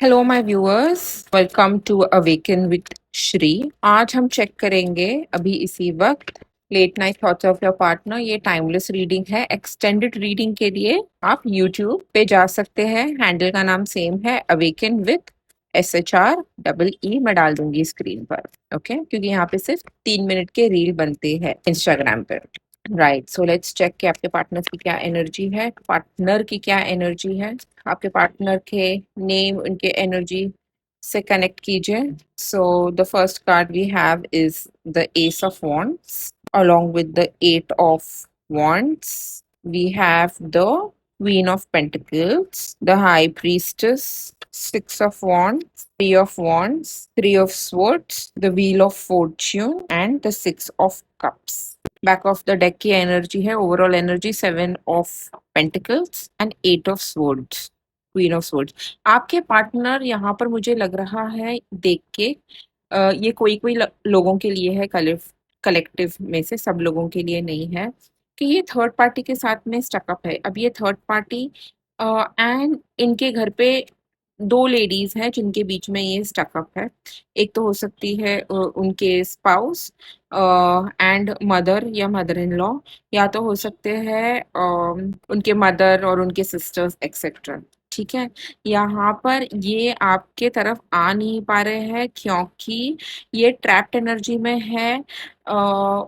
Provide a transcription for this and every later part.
Hello my viewers, welcome to awaken with Shri. आज हम check करेंगे अभी इसी वक्त late night thoughts of your partner. ये टाइमलेस रीडिंग है। एक्सटेंडेड रीडिंग के लिए आप यूट्यूब पे जा सकते हैं। हैंडल का नाम सेम है, अवेकन विद SHR मैं डाल दूंगी स्क्रीन पर। ओके क्योंकि यहाँ पे सिर्फ 3 मिनट के रील बनते हैं इंस्टाग्राम पर। राइट, सो लेट्स चेक कि आपके पार्टनर की क्या एनर्जी है, पार्टनर की क्या एनर्जी है। आपके पार्टनर के नेम, उनके एनर्जी से कनेक्ट कीजिए। So the first card we have is the ace of wands along with the 8 of wands. We have the Queen of Pentacles, the High Priestess, 6 of wands, 3 of wands, 3 of swords, the Wheel of Fortune and the 6 of cups. Back of the deck की energy है, overall energy 7 of Pentacles and 8 of Swords, queen of swords. आपके partner यहाँ पर मुझे लग रहा है देख के ये कोई कोई लोगों के लिए है, कलेक्टिव में से सब लोगों के लिए नहीं है, कि ये थर्ड पार्टी के साथ में स्टकअप है। अब ये थर्ड पार्टी एंड इनके घर पे 2 लेडीज हैं जिनके बीच में ये स्टकअप है। एक तो हो सकती है उनके स्पाउस एंड मदर या मदर इन लॉ, या तो हो सकते हैं उनके मदर और उनके सिस्टर्स एक्सेट्रा। ठीक है, यहाँ पर ये आपके तरफ आ नहीं पा रहे हैं क्योंकि ये ट्रैप्ड एनर्जी में है।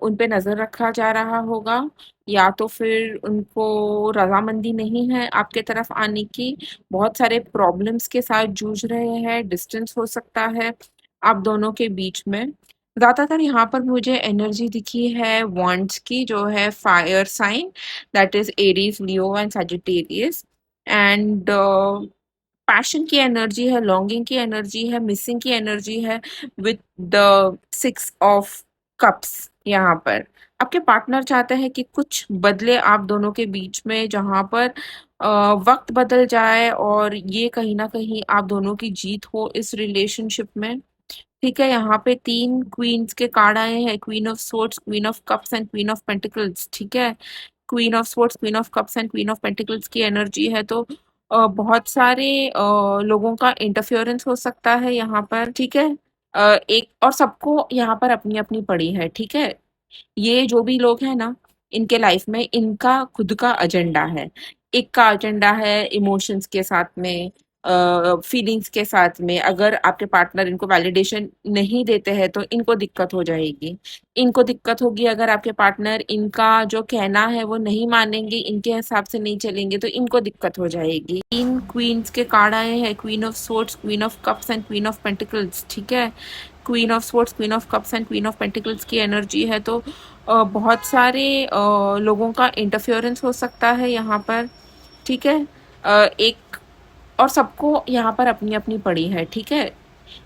उन पे नजर रखा जा रहा होगा, या तो फिर उनको रजामंदी नहीं है आपके तरफ आने की। बहुत सारे प्रॉब्लम्स के साथ जूझ रहे हैं, डिस्टेंस हो सकता है आप दोनों के बीच में। ज्यादातर यहाँ पर मुझे एनर्जी दिखी है वॉन्ड्स की, जो है fire sign, that is Aries, Leo and Sagittarius. And passion की एनर्जी है, लॉन्गिंग की एनर्जी है, मिसिंग की एनर्जी है विद द 6 of cups। यहाँ पर आपके पार्टनर चाहते हैं कि कुछ बदले आप दोनों के बीच में, जहाँ पर वक्त बदल जाए और ये कहीं ना कहीं आप दोनों की जीत हो इस रिलेशनशिप में। ठीक है, यहाँ पे 3 क्वींस के कार्ड आए हैं, queen of swords, queen of cups and queen of pentacles. ठीक है, queen of swords, queen of cups and queen of pentacles की एनर्जी है, तो बहुत सारे लोगों का इंटरफेरेंस हो सकता है यहाँ पर। ठीक है, एक और सबको यहाँ पर अपनी अपनी पड़ी है। ठीक है, ये जो भी लोग हैं ना, इनके लाइफ में इनका खुद का एजेंडा है। एक का एजेंडा है इमोशंस के साथ में, फीलिंग्स के साथ में। अगर आपके पार्टनर इनको वैलिडेशन नहीं देते हैं तो इनको दिक्कत हो जाएगी। इनको दिक्कत होगी अगर आपके पार्टनर इनका जो कहना है वो नहीं मानेंगे, इनके हिसाब से नहीं चलेंगे, तो इनको दिक्कत हो जाएगी। 3 क्वींस के कार्ड आए हैं, queen of swords, queen of cups and queen of pentacles. ठीक है, queen of swords, queen of cups and queen of pentacles की एनर्जी है, तो बहुत सारे लोगों का इंटरफेरेंस हो सकता है यहाँ पर। ठीक है, एक और सबको यहाँ पर अपनी अपनी पड़ी है। ठीक है,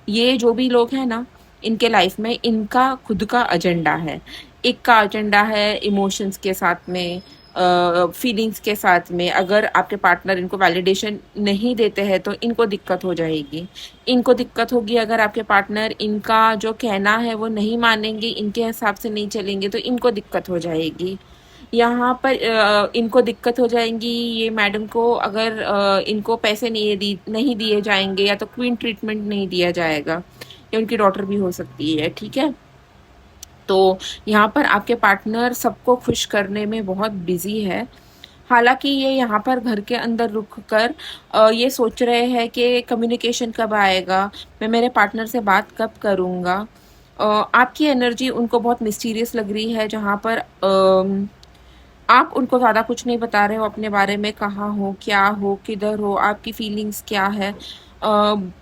ये जो भी लोग हैं ना, इनके लाइफ में इनका खुद का एजेंडा है। एक का एजेंडा है इमोशंस के साथ में, फीलिंग्स के साथ में। अगर आपके पार्टनर इनको वैलिडेशन नहीं देते हैं तो इनको दिक्कत हो जाएगी। इनको दिक्कत होगी अगर आपके पार्टनर इनका जो कहना है वो नहीं मानेंगे, इनके हिसाब से नहीं चलेंगे, तो इनको दिक्कत हो जाएगी। यहाँ पर इनको दिक्कत हो जाएंगी ये मैडम को अगर इनको पैसे नहीं दिए जाएंगे, या तो क्वीन ट्रीटमेंट नहीं दिया जाएगा, या उनकी डॉटर भी हो सकती है। ठीक है, तो यहाँ पर आपके पार्टनर सबको खुश करने में बहुत बिजी है। हालांकि ये यहाँ पर घर के अंदर रुक कर ये सोच रहे हैं कि कम्युनिकेशन कब आएगा, मैं मेरे पार्टनर से बात कब करूँगा। आपकी एनर्जी उनको बहुत मिस्टीरियस लग रही है, जहाँ पर आप उनको ज़्यादा कुछ नहीं बता रहे हो अपने बारे में, कहाँ हो, क्या हो, किधर हो, आपकी फीलिंग्स क्या है।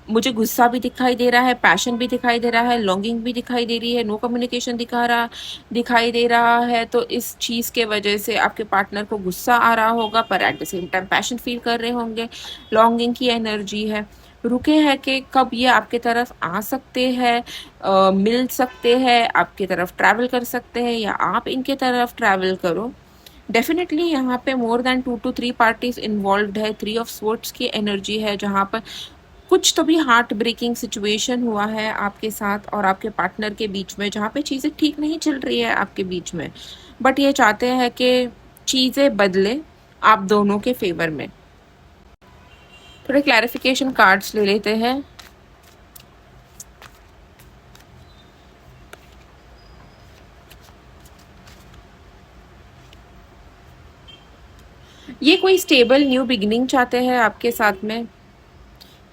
मुझे गुस्सा भी दिखाई दे रहा है, पैशन भी दिखाई दे रहा है, लॉन्गिंग भी दिखाई दे रही है, नो कम्युनिकेशन दिखाई दे रहा है। तो इस चीज़ के वजह से आपके पार्टनर को गुस्सा आ रहा होगा, पर at the same time passion feel कर रहे होंगे। लॉन्गिंग की एनर्जी है, रुके हैं कि कब ये आपके तरफ आ सकते हैं, मिल सकते हैं, आपकी तरफ ट्रैवल कर सकते हैं, या आप इनके तरफ ट्रैवल करो। डेफिनेटली यहाँ पे more than 2 to 3 parties involve है। 3 of Swords की एनर्जी है, जहाँ पर कुछ तो भी हार्ट ब्रेकिंग सिचुएशन हुआ है आपके साथ और आपके पार्टनर के बीच में, जहाँ पे चीज़ें ठीक नहीं चल रही है आपके बीच में, बट ये चाहते हैं कि चीज़ें बदले आप दोनों के फेवर में। थोड़े क्लैरिफिकेशन कार्ड्स ले लेते हैं। ये कोई स्टेबल न्यू बिगिनिंग चाहते हैं आपके साथ में,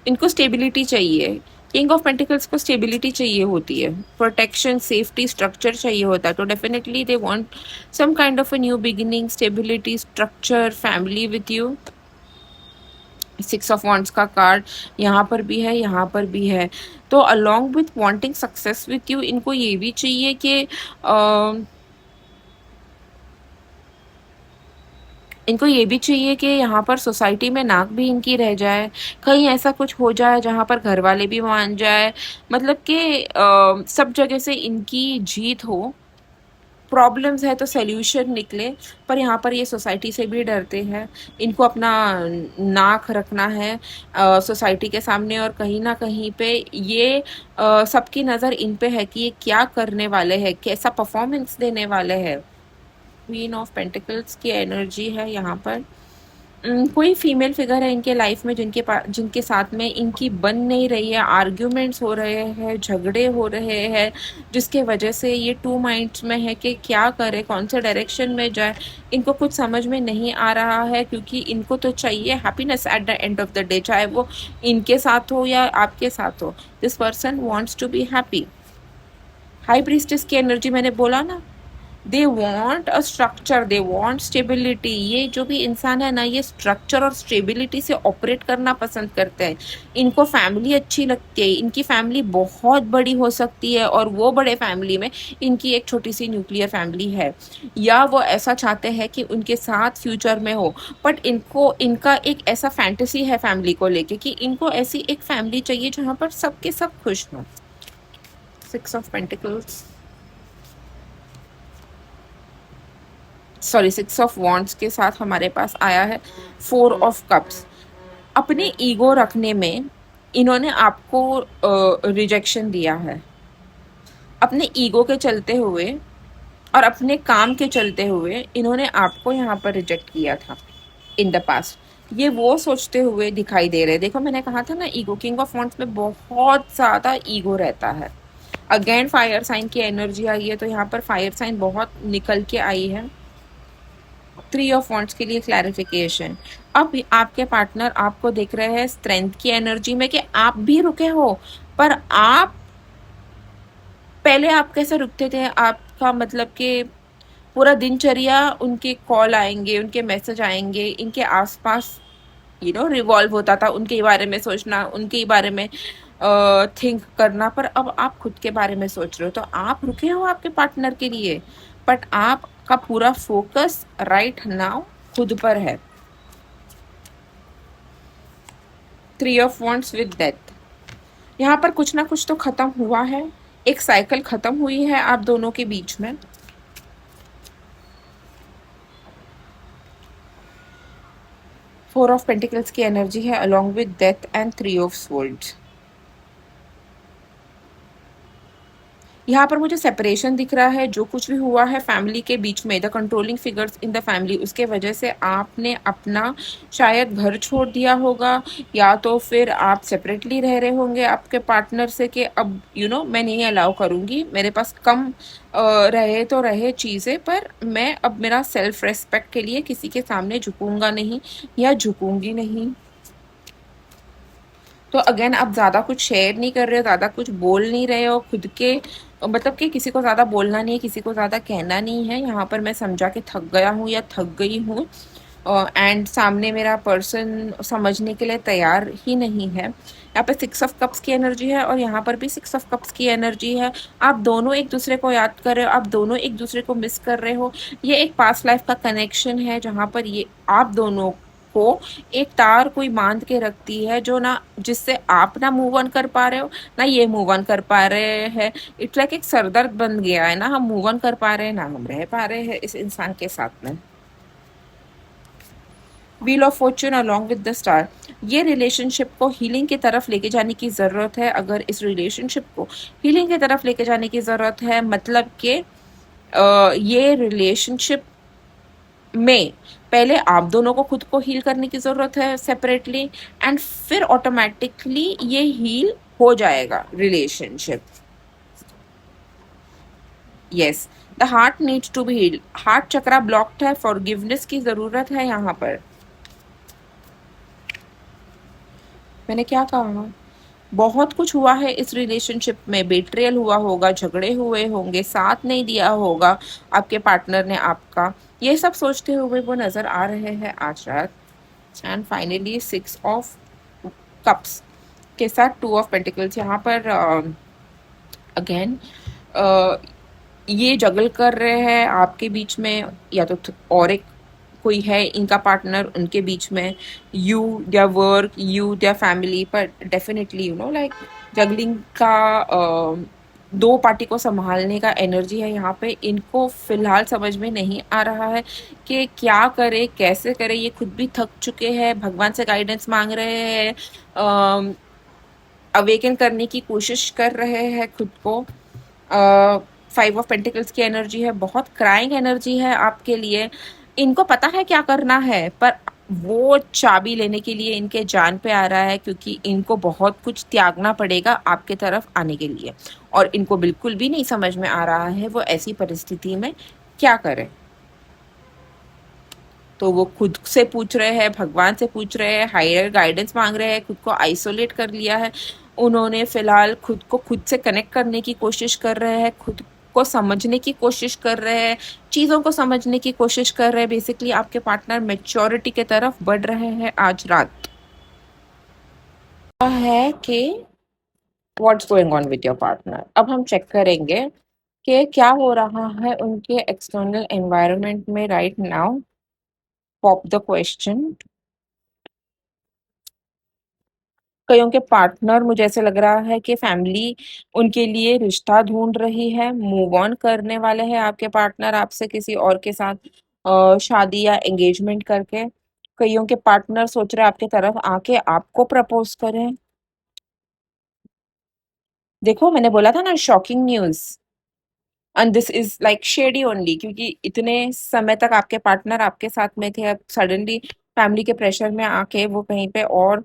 इनको स्टेबिलिटी चाहिए। किंग ऑफ पेंटिकल्स को स्टेबिलिटी चाहिए होती है, प्रोटेक्शन, सेफ्टी, स्ट्रक्चर चाहिए होता है। तो definitely they want some kind of a new beginning, stability, structure, family with you. Six of wands का कार्ड यहाँ पर भी है, यहाँ पर भी है। तो along with wanting success with you, इनको ये भी चाहिए कि इनको ये भी चाहिए कि यहाँ पर सोसाइटी में नाक भी इनकी रह जाए, कहीं ऐसा कुछ हो जाए जहाँ पर घर वाले भी मान जाए, मतलब कि सब जगह से इनकी जीत हो। प्रॉब्लम्स है तो सल्यूशन निकले, पर यहाँ पर ये सोसाइटी से भी डरते हैं। इनको अपना नाक रखना है सोसाइटी के सामने, और कहीं ना कहीं पे ये सबकी नज़र इन पे है कि ये क्या करने वाले हैं, कैसा परफॉर्मेंस देने वाले हैं। क्वीन ऑफ पेंटिकल्स की एनर्जी है यहाँ पर। कोई फीमेल फिगर है इनके लाइफ में जिनके साथ में इनकी बन नहीं रही है, आर्ग्यूमेंट्स हो रहे हैं, झगड़े हो रहे हैं, जिसके वजह से ये टू माइंड्स में है कि क्या करे, कौन से डायरेक्शन में जाए। इनको कुछ समझ में नहीं आ रहा है, क्योंकि इनको तो चाहिए happiness at the end of the day, चाहे वो इनके साथ हो या आपके साथ हो। This person wants to be happy. High priestess की एनर्जी मैंने बोला ना, they want a structure, they want stability. ये जो भी इंसान है ना, ये स्ट्रक्चर और स्टेबिलिटी से ऑपरेट करना पसंद करते हैं। इनको फैमिली अच्छी लगती है, इनकी फैमिली बहुत बड़ी हो सकती है, और वो बड़े फैमिली में इनकी एक छोटी सी न्यूक्लियर फैमिली है, या वो ऐसा चाहते हैं कि उनके साथ फ्यूचर में हो। बट इनको इनका एक ऐसा फैंटेसी है फैमिली को लेके कि इनको ऐसी एक फैमिली चाहिए जहाँ पर सबके सब खुश हों। Six of pentacles, sorry, six of wands के साथ हमारे पास आया है फोर ऑफ कप्स। अपने ईगो रखने में इन्होंने आपको रिजेक्शन दिया है, अपने ईगो के चलते हुए और अपने काम के चलते हुए इन्होंने आपको यहाँ पर रिजेक्ट किया था इन द पास्ट। ये वो सोचते हुए दिखाई दे रहे। देखो मैंने कहा था ना, ईगो, किंग ऑफ वॉन्ड्स में बहुत ज़्यादा ईगो रहता है। अगेन फायर साइन की एनर्जी आई है, तो यहाँ पर फायर साइन बहुत निकल के आई है। थ्री ऑफ वॉन्ड्स के लिए क्लैरिफिकेशन। अब आपके पार्टनर आपको देख रहे हैं स्ट्रेंथ की एनर्जी में, कि आप भी रुके हो, पर आप पहले आप कैसे रुकते थे, आपका मतलब कि पूरा दिनचर्या उनके कॉल आएंगे, उनके मैसेज आएंगे, इनके आसपास रिवॉल्व होता था, उनके बारे में सोचना, उनके बारे में थिंक करना। पर अब आप खुद के बारे में सोच रहे हो, तो आप रुके हो आपके पार्टनर के लिए, बट आपका पूरा फोकस राइट नाउ खुद पर है। Three of wands with death, यहाँ पर कुछ ना कुछ तो खत्म हुआ है, एक साइकिल खत्म हुई है आप दोनों के बीच में। फोर ऑफ पेंटिकल्स की एनर्जी है along with death and three of swords. यहाँ पर मुझे सेपरेशन दिख रहा है, जो कुछ भी हुआ है फैमिली के बीच में, the controlling figures in the family, उसके वजह से आपने अपना शायद घर छोड़ दिया होगा, या तो फिर आप सेपरेटली रह रहे होंगे आपके पार्टनर से कि अब मैं नहीं अलाउ करूँगी, मेरे पास कम रहे तो रहे चीज़ें, पर मैं अब मेरा सेल्फ रेस्पेक्ट के लिए किसी के सामने झुकूंगा नहीं या झुकूंगी नहीं। तो अगेन आप ज़्यादा कुछ शेयर नहीं कर रहे हो, ज़्यादा कुछ बोल नहीं रहे हो खुद के, मतलब कि किसी को ज़्यादा बोलना नहीं है, किसी को ज़्यादा कहना नहीं है। यहाँ पर मैं समझा कि थक गया हूँ या थक गई हूँ, एंड सामने मेरा पर्सन समझने के लिए तैयार ही नहीं है। यहाँ पे सिक्स ऑफ कप्स की एनर्जी है, और यहाँ पर भी सिक्स ऑफ कप्स की एनर्जी है। आप दोनों एक दूसरे को याद कर रहे हो, आप दोनों एक दूसरे को मिस कर रहे हो। ये एक पास्ट लाइफ का कनेक्शन है, जहाँ पर ये आप दोनों को एक तार कोई बांध के रखती है, जो ना जिससे आप ना मूव ऑन कर पा रहे हो, ना ये मूव ऑन कर पा रहे हैं। इट्स लाइक एक सरदर्द बन गया है, ना हम मूव ऑन कर पा रहे हैं, ना हम रह पा रहे हैं इस इंसान के साथ में। Wheel of Fortune along with the star, ये रिलेशनशिप को हीलिंग की तरफ लेके जाने की ज़रूरत है। अगर इस रिलेशनशिप को हीलिंग की तरफ लेके जाने की ज़रूरत है, मतलब कि ये रिलेशनशिप में पहले आप दोनों को खुद को हील करने की ज़रूरत है सेपरेटली, एंड फिर ऑटोमेटिकली ये हील हो जाएगा relationship. Yes, the heart needs to be healed. Heart chakra blocked है, फॉरगिवनेस की ज़रूरत है यहाँ पर। मैंने क्या कहा? बहुत कुछ हुआ है इस रिलेशनशिप में, बेट्रियल हुआ होगा, झगड़े हुए होंगे, साथ नहीं दिया होगा आपके पार्टनर ने आपका, ये सब सोचते हुए वो नज़र आ रहे हैं आज रात। एंड फाइनली 6 ऑफ कप्स के साथ 2 ऑफ पेंटिकल्स यहाँ पर अगेन ये जगल कर रहे हैं आपके बीच में, या तो और एक कोई है इनका पार्टनर उनके बीच में, you their work, you their family, पर डेफिनेटली लाइक जगलिंग का दो पार्टी को संभालने का एनर्जी है यहाँ पे। इनको फिलहाल समझ में नहीं आ रहा है कि क्या करे कैसे करे, ये खुद भी थक चुके हैं, भगवान से गाइडेंस मांग रहे हैं, अवेकन करने की कोशिश कर रहे हैं खुद को। 5 ऑफ पेंटिकल्स की एनर्जी है, बहुत क्राइंग एनर्जी है आपके लिए। इनको पता है क्या करना है, पर वो चाबी लेने के लिए इनके जान पे आ रहा है, क्योंकि इनको बहुत कुछ त्यागना पड़ेगा आपके तरफ आने के लिए, और इनको बिल्कुल भी नहीं समझ में आ रहा है वो ऐसी परिस्थिति में क्या करें। तो वो खुद से पूछ रहे हैं, भगवान से पूछ रहे हैं, हायर गाइडेंस मांग रहे हैं, खुद को आइसोलेट कर लिया है उन्होंने। फिलहाल खुद को खुद से कनेक्ट करने की कोशिश कर रहे हैं, खुद को समझने की कोशिश कर रहे हैं, चीज़ों को समझने की कोशिश कर रहे हैं। बेसिकली आपके पार्टनर मेच्योरिटी के तरफ बढ़ रहे हैं आज रात। है कि what's going on with your partner. अब हम चेक करेंगे कि क्या हो रहा है उनके एक्सटर्नल एनवायरनमेंट में right now. Pop the question. कईयों के पार्टनर, मुझे ऐसे लग रहा है कि फैमिली उनके लिए रिश्ता ढूंढ रही है, मूव ऑन करने वाले हैं आपके पार्टनर आपसे किसी और के साथ, शादी या एंगेजमेंट करके। कईयों के पार्टनर सोच रहे हैं आपके तरफ आके आपको प्रपोज करें। देखो मैंने बोला था ना, shocking news, and this is like shady only, क्योंकि इतने समय तक आपके पार्टनर आपके साथ में थे, अब सडनली फैमिली के प्रेशर में आके वो कहीं पे और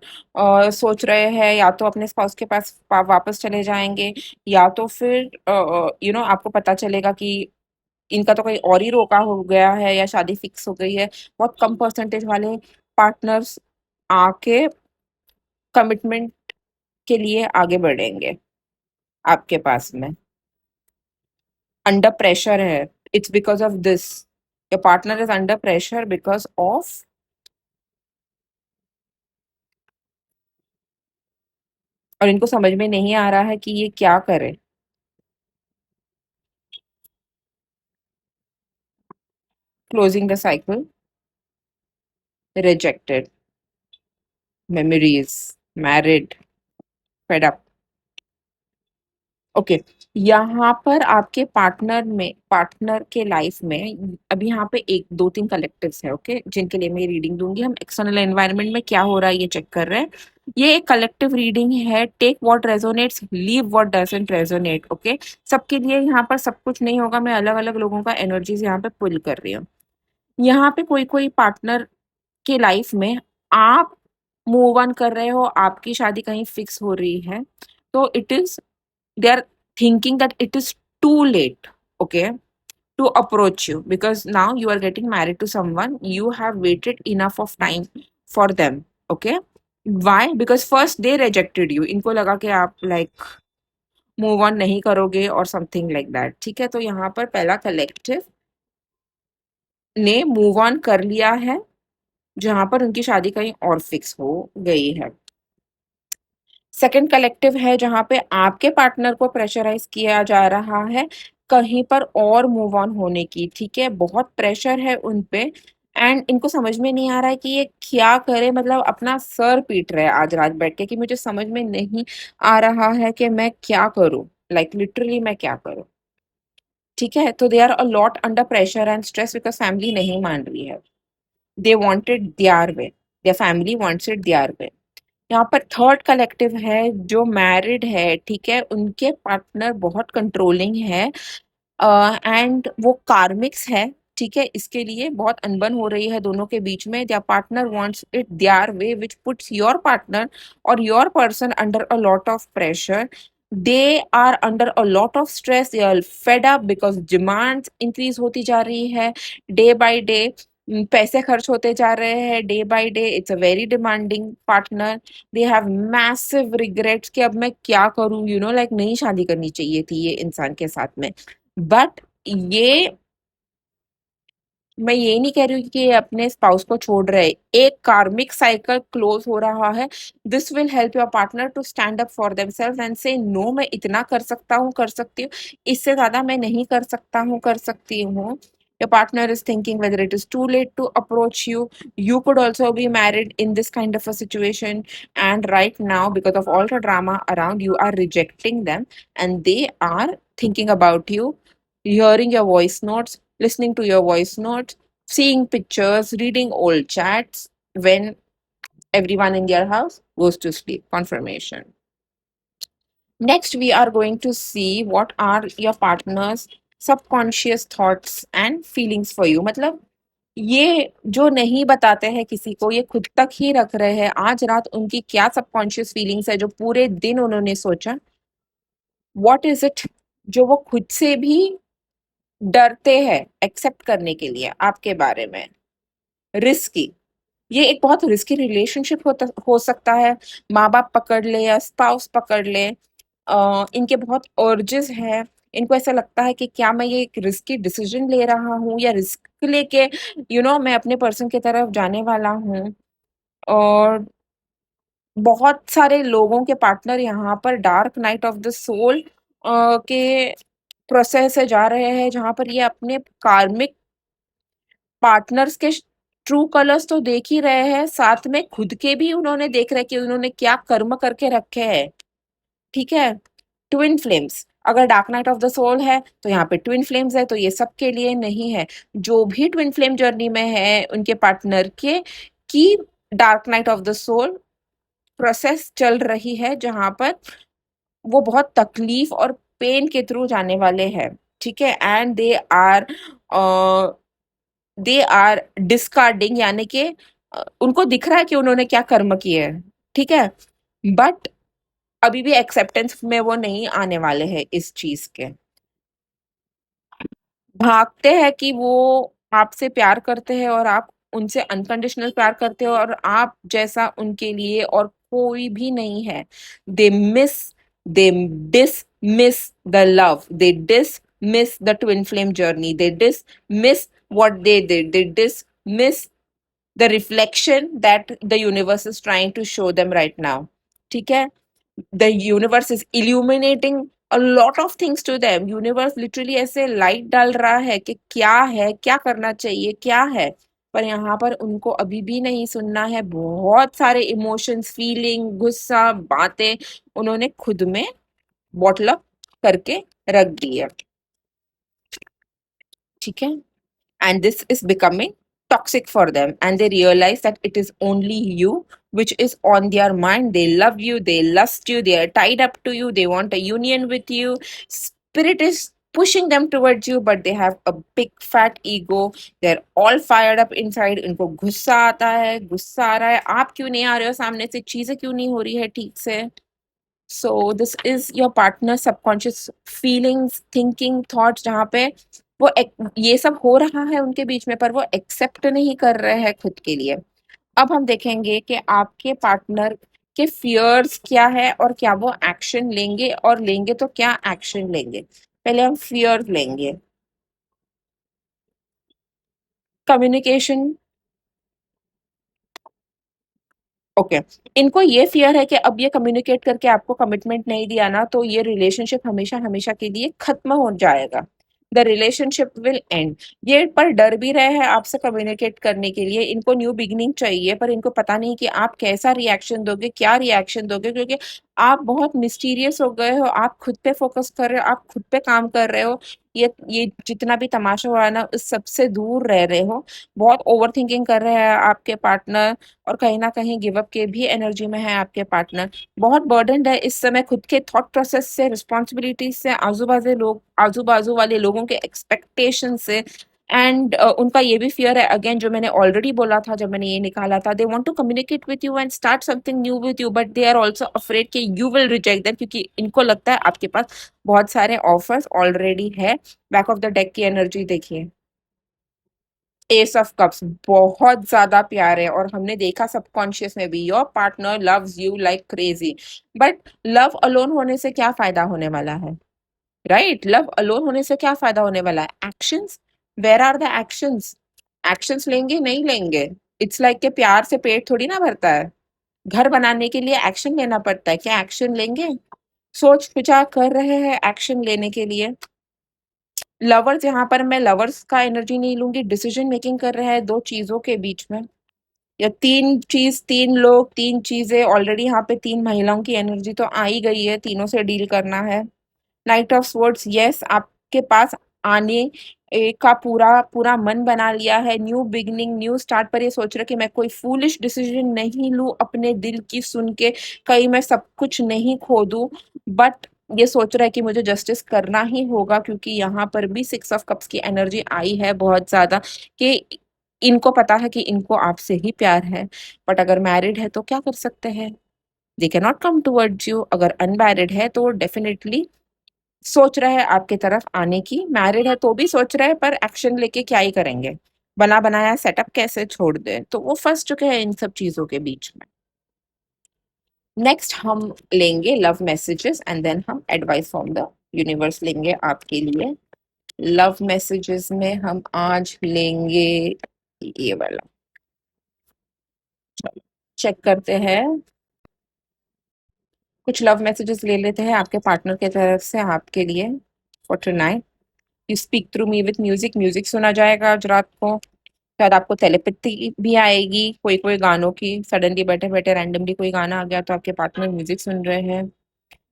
सोच रहे हैं, या तो अपने स्पाउस के पास वापस चले जाएंगे, या तो फिर आपको पता चलेगा कि इनका तो कहीं और ही रोका हो गया है या शादी फिक्स हो गई है। बहुत कम परसेंटेज वाले पार्टनर्स आके कमिटमेंट के लिए आगे बढ़ेंगे आपके पास में। अंडर प्रेशर है, it's because of this, your partner is under pressure because of, और इनको समझ में नहीं आ रहा है कि ये क्या करे। Closing the cycle, rejected, memories, married, fed up. Okay, यहाँ पर आपके पार्टनर के लाइफ में अभी यहाँ पे 1 2 3 कलेक्टिव्स है, ओके, जिनके लिए मैं रीडिंग दूंगी। हम एक्सटर्नल एनवायरनमेंट में क्या हो रहा है ये चेक कर रहे हैं। ये एक कलेक्टिव रीडिंग है, take what resonates, leave what doesn't resonate. Okay, सबके लिए यहाँ पर सब कुछ नहीं होगा, मैं अलग अलग लोगों का एनर्जीज यहाँ पे पुल कर रही हूँ। यहाँ पे कोई कोई पार्टनर के लाइफ में आप मूव ऑन कर रहे हो, आपकी शादी कहीं फिक्स हो रही है, तो it is, they are thinking that it is too late, okay, to approach you, because now you are getting married to someone, you have waited enough of time for them, okay। why? Because first they rejected you, इनको लगा कि आप like move on नहीं करोगे और something like that, ठीक है। तो यहाँ पर पहला कलेक्टिव ने मूव ऑन कर लिया है, जहां पर उनकी शादी कहीं और फिक्स हो गई है। सेकंड कलेक्टिव है जहाँ पे आपके पार्टनर को प्रेशराइज किया जा रहा है कहीं पर और मूव ऑन होने की, ठीक है, बहुत प्रेशर है उन पे, एंड इनको समझ में नहीं आ रहा है कि ये क्या करे, मतलब अपना सर पीट रहे हैं आज रात बैठ के कि मुझे समझ में नहीं आ रहा है कि मैं क्या करूं, लाइक लिटरली मैं क्या करूं, ठीक है। तो they are a lot under pressure and stress because family नहीं मान रही है, they wanted their way, their family wants it their way. यहाँ पर थर्ड कलेक्टिव है जो मैरिड है, ठीक है, उनके पार्टनर बहुत कंट्रोलिंग है, एंड वो कार्मिक्स है, ठीक है, इसके लिए बहुत अनबन हो रही है दोनों के बीच में। their partner wants it their way, which puts your partner or your person under a lot of pressure. They are under a lot of stress, they are fed up because demands increase होती जा रही है day by day। पैसे खर्च होते जा रहे हैं day by day. It's a very demanding partner. They have massive regrets कि अब मैं क्या करूं, यू नो, लाइक नहीं शादी करनी चाहिए थी ये इंसान के साथ में। बट ये मैं ये नहीं कह रही हूँ कि ये अपने स्पाउस को छोड़ रहे। एक कार्मिक साइकिल क्लोज हो रहा है। This will help your partner to stand up for themselves and say no, मैं इतना कर सकता हूँ, कर सकती हूँ, इससे ज्यादा मैं नहीं कर सकता हूँ, कर सकती हूँ। Your partner is thinking whether it is too late to approach you. You could also be married in this kind of a situation, and right now, because of all the drama around, you are rejecting them, and they are thinking about you, hearing your voice notes, listening to your voice notes, seeing pictures, reading old chats when everyone in their house goes to sleep. Confirmation. Next, we are going to see what are your partner's subconscious thoughts and feelings for you. मतलब ये जो नहीं बताते हैं किसी को, ये खुद तक ही रख रहे हैं। आज रात उनकी क्या सबकॉन्शियस फीलिंग्स है जो पूरे दिन उन्होंने सोचा। व्हाट इज इट जो वो खुद से भी डरते हैं एक्सेप्ट करने के लिए आपके बारे में। रिस्की, ये एक बहुत रिस्की रिलेशनशिप हो सकता है। माँ बाप पकड़ ले या स्पाउस पकड़ ले, इनके बहुत अर्जेस है। इनको ऐसा लगता है कि क्या मैं ये एक रिस्की डिसीजन ले रहा हूँ या रिस्क लेके मैं अपने पर्सन की तरफ जाने वाला हूँ। और बहुत सारे लोगों के पार्टनर यहाँ पर dark night of the soul के प्रोसेस से जा रहे हैं, जहाँ पर ये अपने कार्मिक पार्टनर्स के ट्रू कलर्स तो देख ही रहे हैं, साथ में खुद के भी उन्होंने देख रहे कि उन्होंने क्या कर्म करके रखे हैं। ठीक है, ट्विन फ्लेम्स, अगर dark night of the soul है तो यहाँ पे ट्विन फ्लेम्स है, तो ये सबके लिए नहीं है। जो भी ट्विन फ्लेम जर्नी में है उनके पार्टनर के की dark night of the soul process चल रही है, जहां पर वो बहुत तकलीफ और पेन के थ्रू जाने वाले हैं। ठीक है, एंड दे आर डिस्कार्डिंग, यानी कि उनको दिख रहा है कि उन्होंने क्या कर्म किए हैं। ठीक है, बट अभी भी एक्सेप्टेंस में वो नहीं आने वाले हैं इस चीज के। भागते हैं कि वो आपसे प्यार करते हैं और आप उनसे अनकंडीशनल प्यार करते हो और आप जैसा उनके लिए और कोई भी नहीं है। They miss they dismiss the love, they dismiss the twin flame journey, they dismiss what they did, they dismiss the reflection that the universe is trying to show them right now. ठीक है, the universe is illuminating a lot of things to them. Universe literally ऐसे light डाल रहा है कि क्या है, क्या करना चाहिए, क्या है, पर यहाँ पर उनको अभी भी नहीं सुनना है। बहुत सारे इमोशंस, फीलिंग, गुस्सा, बातें उन्होंने खुद में बॉटल अप करके रख दी है। ठीक है, and this is becoming toxic for them, and they realize that it is only you which is on their mind. They love you, they lust you, they are tied up to you, they want a union with you. Spirit is pushing them towards you, but they have a big fat ego. They're all fired up inside. इनको गुस्सा आता है, गुस्सा आ रहा है, आप क्यों नहीं आ रहे हो सामने से, चीजें क्यों नहीं हो रही है ठीक से। So this is your partner subconscious feelings, thinking, thoughts, जहाँ पे वो ये सब हो रहा है उनके बीच में, पर वो एक्सेप्ट नहीं कर रहे हैं खुद के लिए। अब हम देखेंगे कि आपके पार्टनर के फियर्स क्या है और क्या वो एक्शन लेंगे, और लेंगे तो क्या एक्शन लेंगे। पहले हम फियर लेंगे। कम्युनिकेशन। ओके, इनको ये फियर है कि अब ये कम्युनिकेट करके आपको कमिटमेंट नहीं दिया ना, तो ये रिलेशनशिप हमेशा हमेशा के लिए खत्म हो जाएगा। The relationship will and. ये पर डर भी रहे हैं आपसे कम्युनिकेट करने के लिए। इनको न्यू बिगिनिंग चाहिए, पर इनको पता नहीं कि आप कैसा रिएक्शन दोगे, क्या रिएक्शन दोगे, क्योंकि आप बहुत मिस्टीरियस हो गए हो। आप खुद पे फोकस कर रहे हो, आप खुद पे काम कर रहे हो। ये जितना भी तमाशा हुआ ना, उस सबसे दूर रह रहे हो। बहुत ओवर थिंकिंग कर रहे हैं आपके पार्टनर, और कहीं ना कहीं गिव अप के भी एनर्जी में है आपके पार्टनर। बहुत बर्डनड है इस समय खुद के थॉट प्रोसेस से, रिस्पॉन्सिबिलिटी से, आजू बाजू वाले लोगों के एक्सपेक्टेशन से। एंड उनका ये भी फियर है, अगेन जो मैंने ऑलरेडी बोला था जब मैंने ये निकाला था, they want to communicate with you and start something new with you, but they are also afraid कि यू विल रिजेक्ट दैट, क्योंकि इनको लगता है आपके पास बहुत सारे ऑफर्स ऑलरेडी है। बैक ऑफ द डेक की एनर्जी देखिए, एस ऑफ कप्स बहुत ज्यादा प्यार है, और हमने देखा सबकॉन्शियस में भी your partner loves you like crazy, but love alone होने से क्या फायदा होने वाला है, राइट? लव अलोन होने से क्या फायदा होने वाला है? Actions, where are the actions? Actions लेंगे नहीं लेंगे? इट्स लाइक के प्यार से पेट थोड़ी ना भरता है, घर बनाने के लिए एक्शन लेना पड़ता है, क्या एक्शन लेंगे? सोच विचार कर रहे हैं एक्शन लेने के लिए। लवर्स, यहाँ पर मैं लवर्स का एनर्जी नहीं लूंगी, डिसीजन मेकिंग कर रहे हैं दो चीजों के बीच में, या तीन चीज, तीन लोग, तीन चीजें, ऑलरेडी यहाँ पे तीन महिलाओं की एनर्जी तो आ ही गई है, तीनों से डील करना है। नाइट ऑफ स्वर्ड्स, यस, आपके पास आने का पूरा पूरा मन बना लिया है, न्यू बिगनिंग, न्यू स्टार्ट, पर ये सोच रहे कि मैं कोई फूलिश डिसीजन नहीं लूं अपने दिल की सुन के, कहीं मैं सब कुछ नहीं खो दूं, बट ये सोच रहा है कि मुझे जस्टिस करना ही होगा, क्योंकि यहाँ पर भी सिक्स ऑफ कप्स की एनर्जी आई है बहुत ज्यादा, कि इनको पता है कि इनको आपसे ही प्यार है, बट अगर मैरिड है तो क्या कर सकते हैं, they can not come towards you. अगर अनमैरिड है तो डेफिनेटली सोच रहे हैं आपके तरफ आने की, मैरिड है तो भी सोच रहे हैं, पर एक्शन लेके क्या ही करेंगे, बना बनाया सेटअप कैसे छोड़ दे, तो वो फंस चुके हैं इन सब चीजों के बीच में। नेक्स्ट हम लेंगे लव मैसेजेस एंड देन हम एडवाइस फ्रॉम द यूनिवर्स लेंगे आपके लिए। लव मैसेजेस में हम आज लेंगे ये वाला, चलो चेक करते हैं, कुछ लव मैसेजेस ले लेते हैं आपके पार्टनर की तरफ से आपके लिए for tonight. You speak through me with music, music सुना जाएगा आज रात को, शायद आपको टेलीपैथी भी आएगी कोई कोई गानों की, सडनली बैठे बैठे रैंडमली कोई गाना आ गया तो आपके पार्टनर म्यूजिक सुन रहे हैं।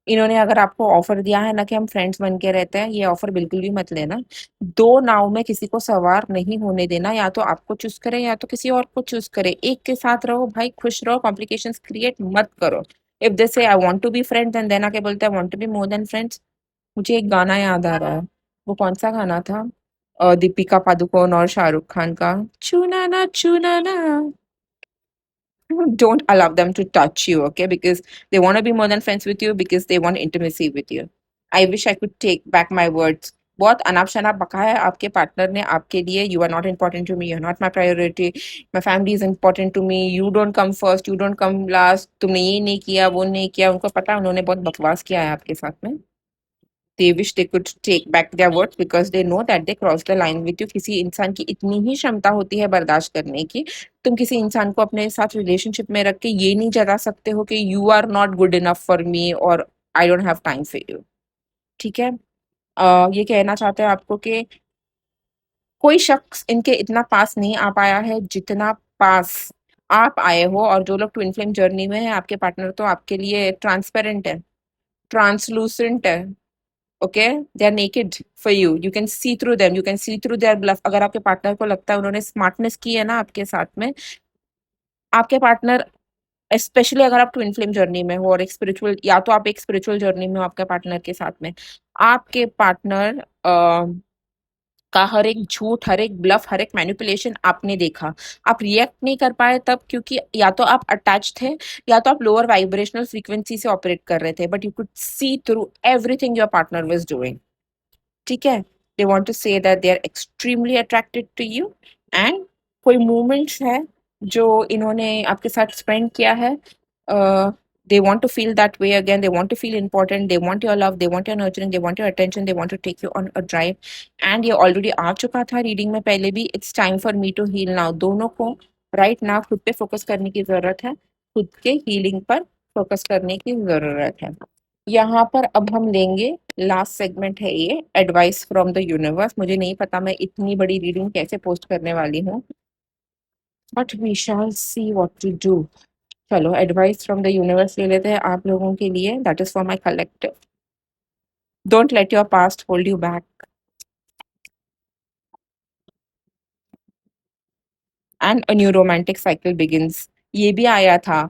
इन्होंने अगर आपको ऑफर दिया है ना कि हम फ्रेंड्स बन के रहते हैं, ये ऑफर बिल्कुल भी मत लेना। दो नाव में किसी को सवार नहीं होने देना, या तो आपको चूज करे या तो किसी और को चूज करे, एक के साथ रहो भाई, खुश रहो, कॉम्प्लिकेशंस क्रिएट मत करो। If they say I want to be friends and then आके बोलते हैं I want to be more than friends, मुझे एक गाना याद आ रहा है, वो कौन सा गाना था, दीपिका पादुकोण और शाहरुख खान का, चुना ना चुना ना। Don't allow them to touch you, okay? Because they want to be more than friends with you, because they want intimacy with you. I wish I could take back my words. बहुत अनाप शनाप बका है आपके partner ने आपके लिए, you are not important to me, you are not my priority, my family is important to me, you don't come first, you don't come last, तुमने ये नहीं किया वो नहीं किया, उनको पता है उन्होंने बहुत बकवास किया है आपके साथ में। they wish they could take back their words because they know that they crossed the line with you। किसी इंसान की इतनी ही क्षमता होती है बर्दाश्त करने की, तुम किसी इंसान को अपने साथ रिलेशनशिप में रख के ये नहीं जता सकते हो कि you are not good enough for me और I don't have time for you, ठीक है? ये कहना चाहते हैं आपको कि कोई शख्स इनके इतना पास नहीं आ पाया है जितना पास आप आए हो, और जो लोग ट्विन फ्लेम जर्नी में है आपके पार्टनर तो आपके लिए ट्रांसपेरेंट है, ट्रांसलूसेंट है, okay, they are naked for you, you can see through them, you can see through their bluff. अगर आपके पार्टनर को लगता है उन्होंने स्मार्टनेस की है ना आपके साथ में, आपके पार्टनर, स्पेशली अगर आप ट्विन फ्लेम जर्नी में हो और एक स्पिरिचुअल, या तो आप एक स्पिरिचुअल जर्नी में हो आपके पार्टनर के साथ में, आपके पार्टनर का हर एक झूठ, हर एक ब्लफ, हर एक मैनिपुलेशन आपने देखा, आप रिएक्ट नहीं कर पाए तब क्योंकि या तो आप अटैच थे या तो आप लोअर वाइब्रेशनल फ्रीक्वेंसी से ऑपरेट कर रहे थे, but you could see through everything your partner was doing, ठीक है? They want to say that they are extremely attracted to you, and कोई मोमेंट्स है जो इन्होंने आपके साथ स्पेंड किया है, they want to feel that way again, they want to feel important, they want your love, they want your nurturing, they want your attention, they want to take you on a drive, and ये already आ चुका था reading में पहले भी, it's time for me to heal now. दोनों को right now खुद पे फोकस करने की जरूरत है, खुद के हीलिंग पर फोकस करने की जरूरत है। यहाँ पर अब हम लेंगे, लास्ट सेगमेंट है ये, एडवाइस फ्रॉम द यूनिवर्स। मुझे नहीं पता मैं इतनी बड़ी रीडिंग कैसे पोस्ट करने वाली हूँ, but we shall see what to do. चलो एडवाइस फ्रॉम द यूनिवर्स ले लेते हैं आप लोगों के लिए, that is for my collective. Don't let your past hold you back and a new romantic cycle begins, ये भी आया था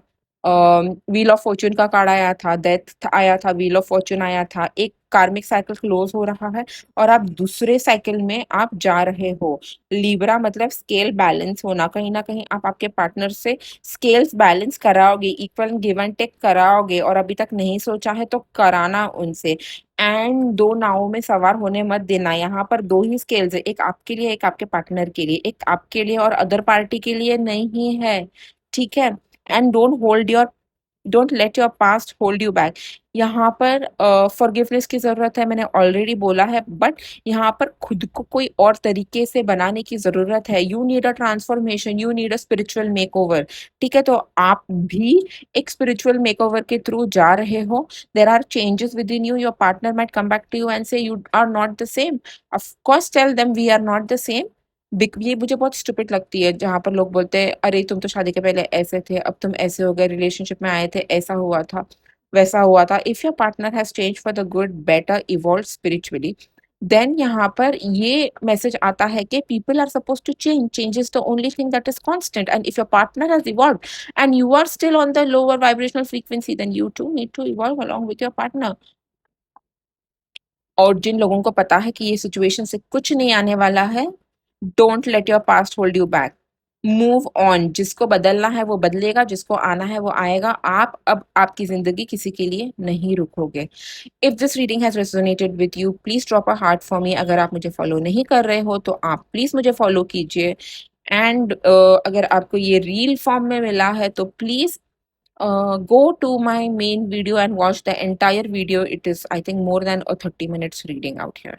व्हील ऑफ फॉर्च्यून का कार्ड आया था, डेथ आया था, व्हील ऑफ फॉर्च्यून आया था, एक कार्मिक साइकिल क्लोज हो रहा है और आप दूसरे साइकिल में आप जा रहे हो। लिब्रा मतलब स्केल बैलेंस होना, कहीं ना कहीं आप आपके पार्टनर से स्केल्स बैलेंस कराओगे, इक्वल गिव एंड टेक कराओगे, और अभी तक नहीं सोचा है तो कराना उनसे। एंड दो नावों में सवार होने मत देना, यहाँ पर दो ही स्केल्स है, एक आपके लिए एक आपके पार्टनर के लिए, एक आपके लिए और अदर पार्टी के लिए नहीं है, ठीक है। And don't let your past hold you back. यहाँ पर फॉरगिवनेस की जरूरत है, मैंने ऑलरेडी बोला है, बट यहाँ पर खुद को कोई और तरीके से बनाने की जरूरत है। You need a transformation, you need a spiritual makeover, ठीक है। तो आप भी एक स्पिरिचुअल मेकओवर के थ्रू जा रहे हो। There are changes within you, your partner might come back to you and say you are not the same. Of course tell them we are not the same. ये मुझे बहुत stupid लगती है जहां पर लोग बोलते हैं अरे तुम तो शादी के पहले ऐसे थे, अब तुम ऐसे हो गए, रिलेशनशिप में आए थे ऐसा हुआ था, वैसा हुआ था। If your partner has change for the good, better, evolve spiritually, then यहाँ पर ये मैसेज आता है कि people are suppose to change, change is the only thing that is constant, and if your partner has evolve and you are still on the lower vibrational frequency, then you too need to evolve along with your partner. और जिन लोगों को पता है कि ये situation से कुछ नहीं आने वाला है, don't let your past hold you back, move on. जिसको बदलना है वो बदलेगा, जिसको आना है वो आएगा। आप अब आपकी जिंदगी किसी के लिए नहीं रुकोगे। If this reading has resonated with you, please drop a heart for me. अगर आप मुझे फॉलो नहीं कर रहे हो तो आप प्लीज मुझे फॉलो कीजिए। एंड अगर आपको ये रील फॉर्म में मिला है तो please go to my main video and watch the entire video. It is, I think, more than a 30 minutes reading out here.